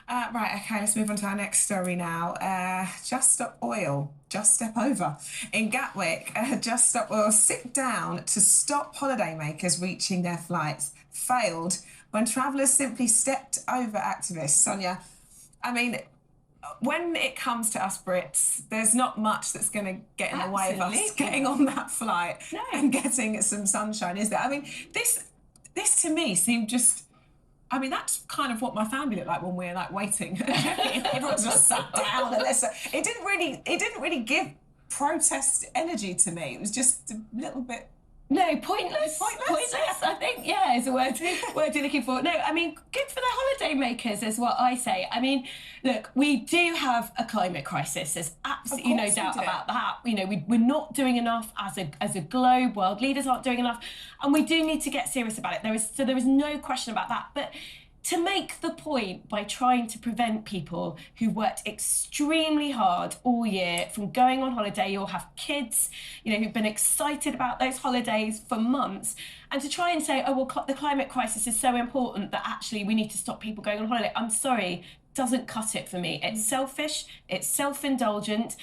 Right, okay, let's move on to our next story now. Just Stop Oil, just step over. In Gatwick, Just Stop Oil sit down to stop holidaymakers reaching their flights. Failed when travellers simply stepped over activists. Sonia, I mean, when it comes to us Brits, there's not much that's going to get in the way of us getting on that flight and getting some sunshine, is there? I mean, this to me seemed just. I mean, that's kind of what my family looked like when we're like waiting. Everyone's just sat down and it didn't really give protest energy to me. It was just a little bit. No, pointless. I think, yeah, is a word you're looking for. No, I mean, good for the holiday makers is what I say. I mean, look, we do have a climate crisis. There's absolutely no doubt about that. You know, we're not doing enough as a globe. World leaders aren't doing enough, and we do need to get serious about it. There is no question about that. But to make the point by trying to prevent people who worked extremely hard all year from going on holiday, you'll have kids, you know, who've been excited about those holidays for months, and to try and say, oh, well, the climate crisis is so important that actually we need to stop people going on holiday. I'm sorry, doesn't cut it for me. It's selfish, it's self-indulgent.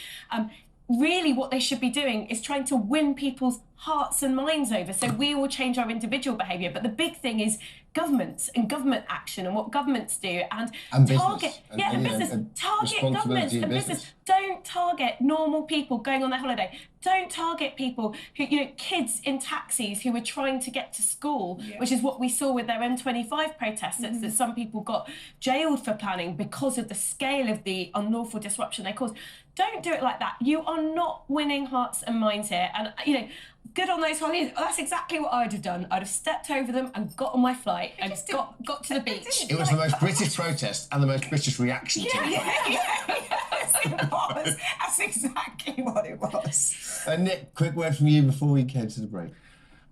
Really what they should be doing is trying to win people's hearts and minds over, so we will change our individual behaviour. But the big thing is governments and government action and what governments do, and target governments and business. Don't target normal people going on their holiday. Don't target people who, you know, kids in taxis who were trying to get to school, which is what we saw with their M25 protests, that some people got jailed for planning because of the scale of the unlawful disruption they caused. Don't do it like that. You are not winning hearts and minds here. And, you know, good on those holidays. That's exactly what I'd have done. I'd have stepped over them and got on my flight and got to the beach. It was the most British protest and the most British reaction to it. Yes, it was. That's exactly what it was. Nick, quick word from you before we head to the break.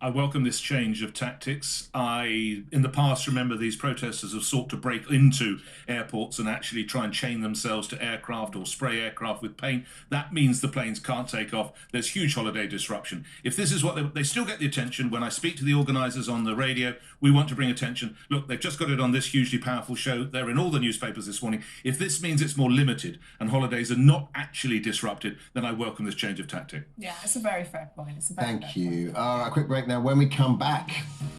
I welcome this change of tactics. I, in the past, remember these protesters have sought to break into airports and actually try and chain themselves to aircraft or spray aircraft with paint. That means the planes can't take off. There's huge holiday disruption. If this is what they still get the attention. When I speak to the organisers on the radio, we want to bring attention. Look, they've just got it on this hugely powerful show. They're in all the newspapers this morning. If this means it's more limited and holidays are not actually disrupted, then I welcome this change of tactic. Yeah, it's a very fair point. Thank you. All right, quick break now. When we come back,